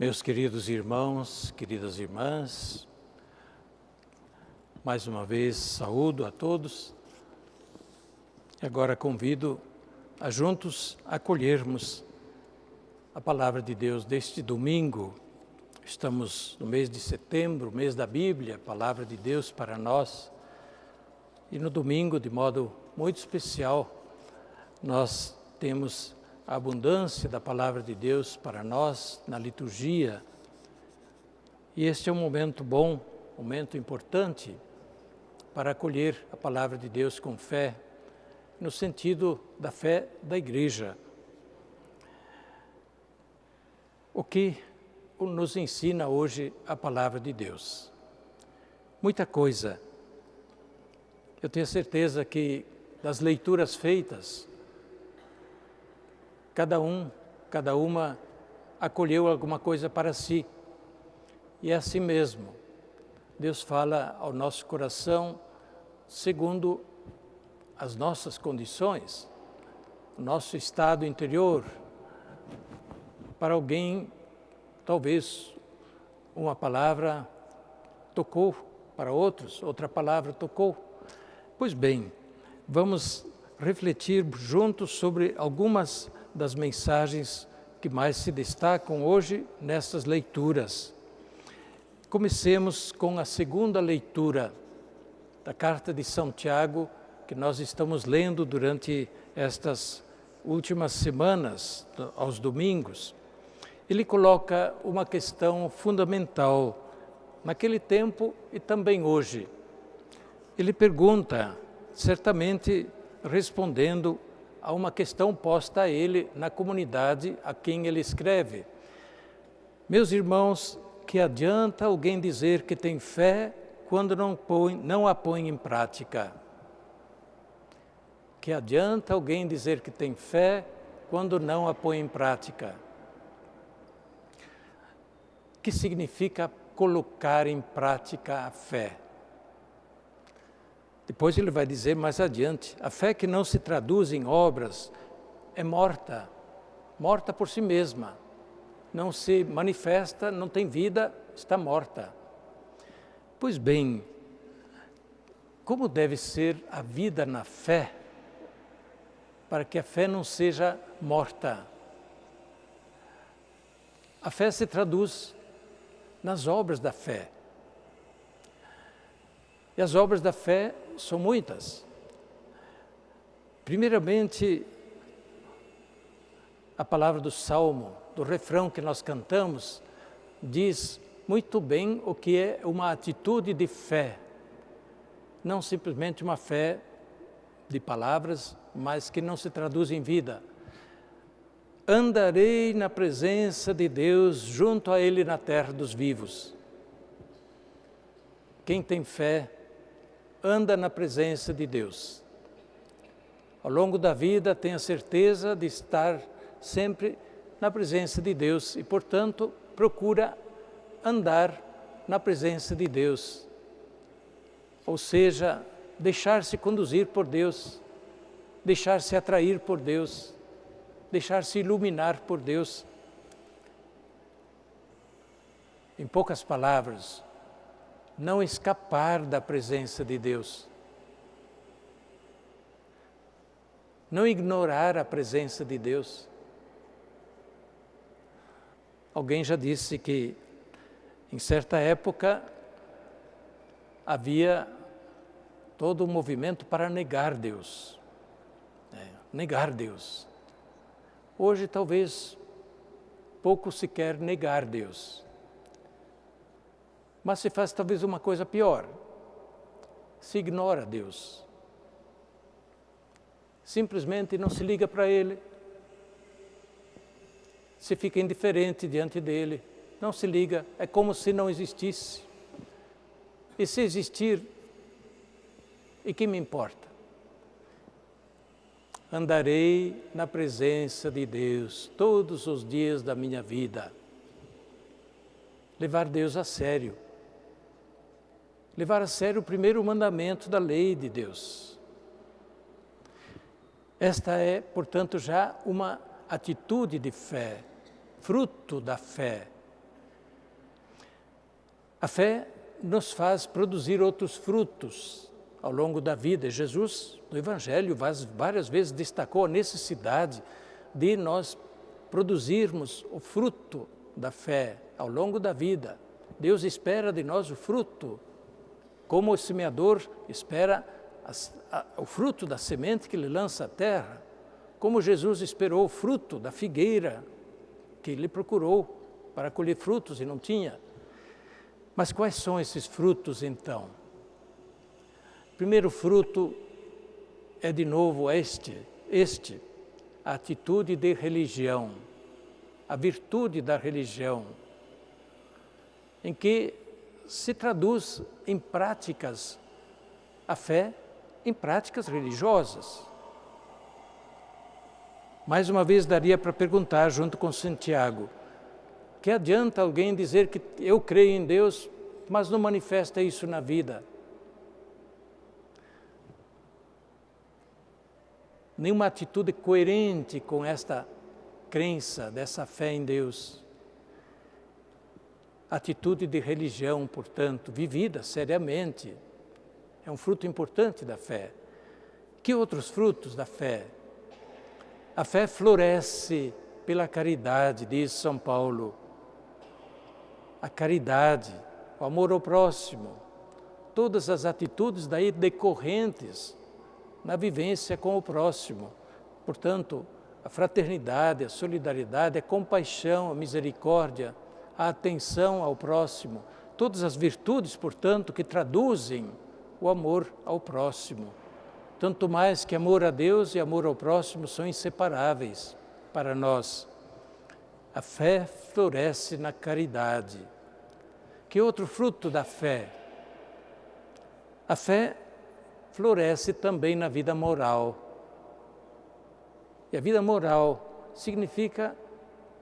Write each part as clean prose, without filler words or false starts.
Meus queridos irmãos, queridas irmãs, mais uma vez saúdo a todos e agora convido a juntos acolhermos a palavra de Deus deste domingo. Estamos no mês de setembro, mês da Bíblia, palavra de Deus para nós. E no domingo, de modo muito especial, nós temos a abundância da palavra de Deus para nós na liturgia. E este é um momento bom, momento importante para acolher a palavra de Deus com fé, no sentido da fé da Igreja. O que nos ensina hoje a palavra de Deus? Muita coisa. Eu tenho certeza que das leituras feitas, cada uma acolheu alguma coisa para si. E é assim mesmo. Deus fala ao nosso coração segundo as nossas condições, o nosso estado interior. Para alguém, talvez uma palavra tocou, para outros, outra palavra tocou. Pois bem, vamos refletir juntos sobre algumas das mensagens que mais se destacam hoje nessas leituras. Comecemos com a segunda leitura da carta de São Tiago, que nós estamos lendo durante estas últimas semanas, aos domingos. Ele coloca uma questão fundamental naquele tempo e também hoje. Ele pergunta, certamente respondendo a uma questão posta a ele na comunidade a quem ele escreve. Meus irmãos, que adianta alguém dizer que tem fé quando não a põe em prática? Que adianta alguém dizer que tem fé quando não a põe em prática? O que significa colocar em prática a fé? Depois ele vai dizer mais adiante, a fé que não se traduz em obras é morta, morta por si mesma. Não se manifesta, não tem vida, está morta. Pois bem, como deve ser a vida na fé, para que a fé não seja morta? A fé se traduz nas obras da fé. E as obras da fé são muitas. Primeiramente, a palavra do Salmo, do refrão que nós cantamos, diz muito bem o que é uma atitude de fé. Não simplesmente uma fé de palavras, mas que não se traduz em vida. Andarei na presença de Deus, junto a Ele na terra dos vivos. Quem tem fé, anda na presença de Deus. Ao longo da vida, tem a certeza de estar sempre na presença de Deus e, portanto, procura andar na presença de Deus. Ou seja, deixar-se conduzir por Deus, deixar-se atrair por Deus, deixar-se iluminar por Deus. Em poucas palavras, não escapar da presença de Deus. Não ignorar a presença de Deus. Alguém já disse que, em certa época, havia todo um movimento para negar Deus. Negar Deus. Hoje, talvez, pouco se quer negar Deus. Mas se faz talvez uma coisa pior, se ignora Deus. Simplesmente não se liga para Ele, se fica indiferente diante dEle, não se liga, é como se não existisse. E se existir, e que me importa? Andarei na presença de Deus todos os dias da minha vida. Levar Deus a sério. Levar a sério o primeiro mandamento da lei de Deus. Esta é, portanto, já uma atitude de fé, fruto da fé. A fé nos faz produzir outros frutos ao longo da vida. Jesus, no Evangelho, várias vezes destacou a necessidade de nós produzirmos o fruto da fé ao longo da vida. Deus espera de nós o fruto, como o semeador espera o fruto da semente que ele lança à terra, como Jesus esperou o fruto da figueira que ele procurou para colher frutos e não tinha. Mas quais são esses frutos então? O primeiro fruto é de novo a atitude de religião, a virtude da religião, em que se traduz em práticas, a fé em práticas religiosas. Mais uma vez daria para perguntar junto com Santiago, que adianta alguém dizer que eu creio em Deus, mas não manifesta isso na vida? Nenhuma atitude coerente com esta crença, dessa fé em Deus. Atitude de religião, portanto, vivida seriamente, é um fruto importante da fé. Que outros frutos da fé? A fé floresce pela caridade, diz São Paulo. A caridade, o amor ao próximo, todas as atitudes daí decorrentes na vivência com o próximo. Portanto, a fraternidade, a solidariedade, a compaixão, a misericórdia, a atenção ao próximo, todas as virtudes, portanto, que traduzem o amor ao próximo. Tanto mais que amor a Deus e amor ao próximo são inseparáveis para nós. A fé floresce na caridade. Que outro fruto da fé? A fé floresce também na vida moral. E a vida moral significa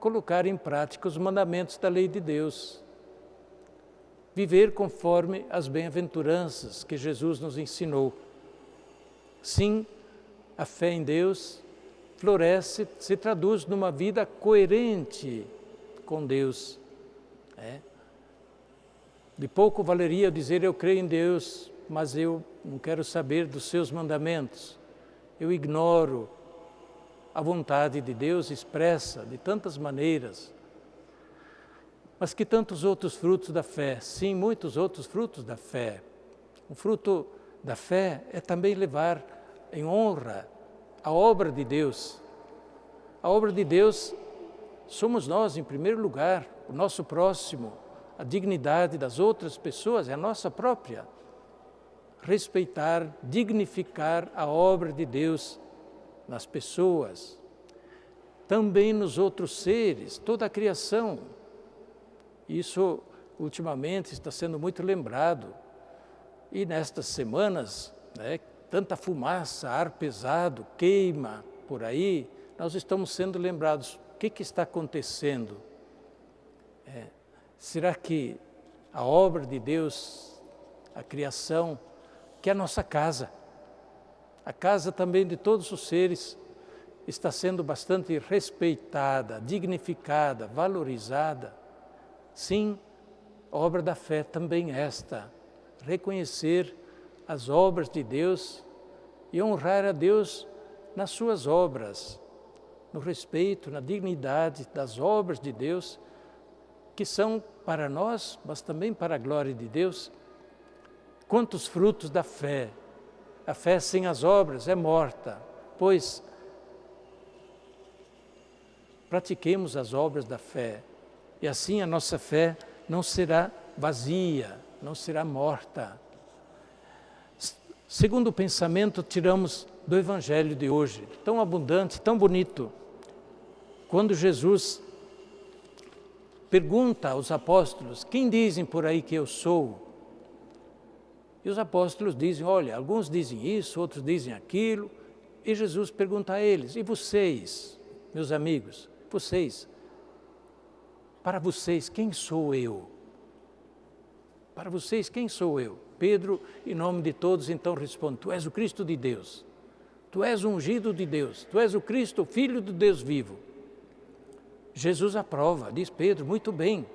colocar em prática os mandamentos da lei de Deus. Viver conforme as bem-aventuranças que Jesus nos ensinou. Sim, a fé em Deus floresce, se traduz numa vida coerente com Deus. De pouco valeria dizer eu creio em Deus, mas eu não quero saber dos seus mandamentos. Eu ignoro a vontade de Deus expressa de tantas maneiras. Mas que tantos outros frutos da fé? Sim, muitos outros frutos da fé. O fruto da fé é também levar em honra a obra de Deus. A obra de Deus somos nós, em primeiro lugar, o nosso próximo. A dignidade das outras pessoas é a nossa própria. Respeitar, dignificar a obra de Deus nas pessoas, também nos outros seres, toda a criação. Isso, ultimamente, está sendo muito lembrado. E nestas semanas, tanta fumaça, ar pesado, queima por aí, nós estamos sendo lembrados. O que está acontecendo? Será que a obra de Deus, a criação, que é a nossa casa, a casa também de todos os seres, está sendo bastante respeitada, dignificada, valorizada? Sim, a obra da fé também esta, reconhecer as obras de Deus e honrar a Deus nas suas obras, no respeito, na dignidade das obras de Deus, que são para nós, mas também para a glória de Deus. Quantos frutos da fé! A fé sem as obras é morta, pois pratiquemos as obras da fé, e assim a nossa fé não será vazia, não será morta. Segundo pensamento, tiramos do Evangelho de hoje, tão abundante, tão bonito, quando Jesus pergunta aos apóstolos, quem dizem por aí que eu sou? E os apóstolos dizem, olha, alguns dizem isso, outros dizem aquilo, e Jesus pergunta a eles, e vocês, meus amigos, vocês, para vocês, quem sou eu? Para vocês, quem sou eu? Pedro, em nome de todos, então responde, tu és o Cristo de Deus, tu és o ungido de Deus, tu és o Cristo, o Filho do Deus vivo. Jesus aprova, diz Pedro, muito bem,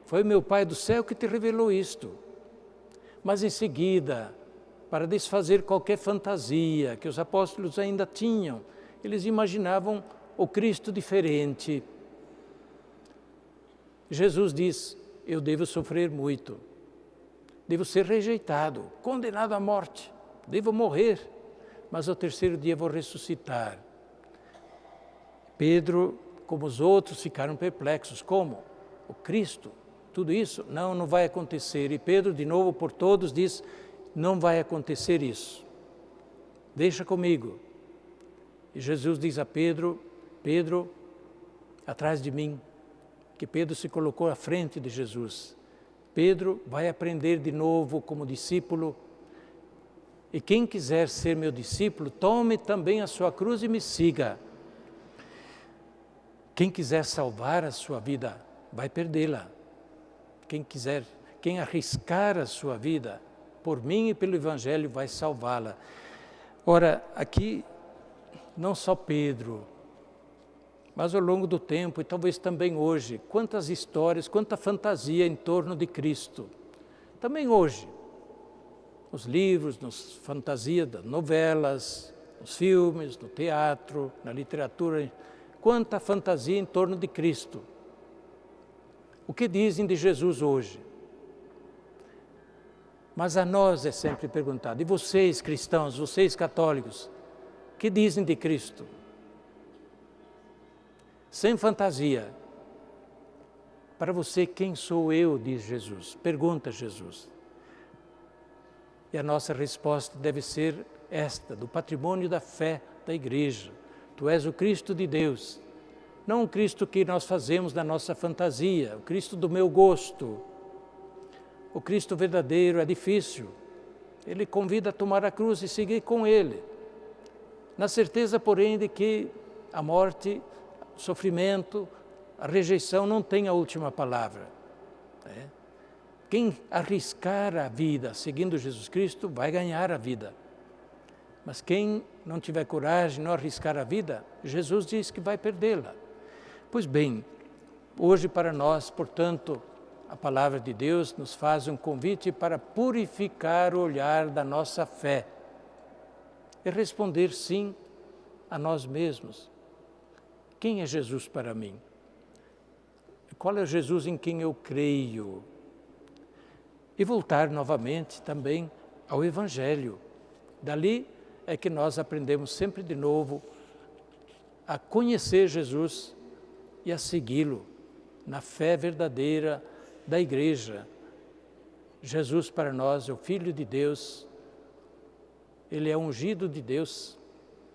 Foi meu Pai do céu que te revelou isto. Mas em seguida, para desfazer qualquer fantasia que os apóstolos ainda tinham, eles imaginavam o Cristo diferente. Jesus diz, eu devo sofrer muito, devo ser rejeitado, condenado à morte, devo morrer, mas ao terceiro dia vou ressuscitar. Pedro, como os outros, ficaram perplexos. Como? O Cristo? Tudo isso? Não, não vai acontecer. E Pedro, de novo, por todos, diz, não vai acontecer isso. Deixa comigo. E Jesus diz a Pedro, Pedro, atrás de mim, que Pedro se colocou à frente de Jesus. Pedro vai aprender de novo como discípulo. E quem quiser ser meu discípulo, tome também a sua cruz e me siga. Quem quiser salvar a sua vida, vai perdê-la. Quem arriscar a sua vida, por mim e pelo Evangelho, vai salvá-la. Ora, aqui, não só Pedro, mas ao longo do tempo, e talvez também hoje, quantas histórias, quanta fantasia em torno de Cristo. Também hoje, nos livros, nas fantasias das novelas, nos filmes, no teatro, na literatura, quanta fantasia em torno de Cristo. O que dizem de Jesus hoje? Mas a nós é sempre perguntado, e vocês cristãos, vocês católicos, que dizem de Cristo? Sem fantasia. Para você, quem sou eu, diz Jesus, pergunta Jesus. E a nossa resposta deve ser esta, do patrimônio da fé da Igreja. Tu és o Cristo de Deus, não o Cristo que nós fazemos da nossa fantasia, o Cristo do meu gosto. O Cristo verdadeiro é difícil. Ele convida a tomar a cruz e seguir com Ele. Na certeza, porém, de que a morte, o sofrimento, a rejeição não tem a última palavra. Quem arriscar a vida seguindo Jesus Cristo vai ganhar a vida. Mas quem não tiver coragem, não arriscar a vida, Jesus diz que vai perdê-la. Pois bem, hoje para nós, portanto, a palavra de Deus nos faz um convite para purificar o olhar da nossa fé e responder sim a nós mesmos. Quem é Jesus para mim? Qual é o Jesus em quem eu creio? E voltar novamente também ao Evangelho. Dali é que nós aprendemos sempre de novo a conhecer Jesus e a segui-lo na fé verdadeira da Igreja. Jesus para nós é o Filho de Deus, Ele é ungido de Deus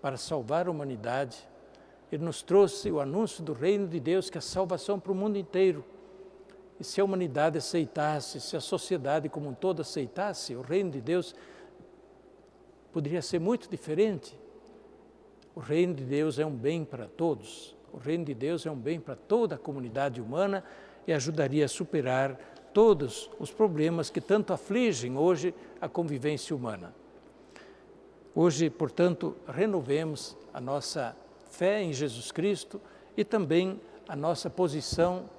para salvar a humanidade. Ele nos trouxe o anúncio do reino de Deus, que é a salvação para o mundo inteiro. E se a humanidade aceitasse, se a sociedade como um todo aceitasse, o reino de Deus poderia ser muito diferente. O reino de Deus é um bem para todos. O reino de Deus é um bem para toda a comunidade humana e ajudaria a superar todos os problemas que tanto afligem hoje a convivência humana. Hoje, portanto, renovemos a nossa fé em Jesus Cristo e também a nossa posição.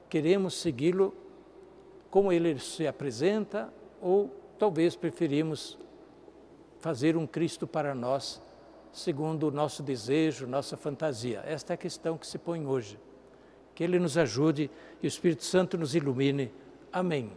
Queremos segui-lo como ele se apresenta ou talvez preferimos fazer um Cristo para nós, segundo o nosso desejo, nossa fantasia. Esta é a questão que se põe hoje. Que Ele nos ajude e o Espírito Santo nos ilumine. Amém.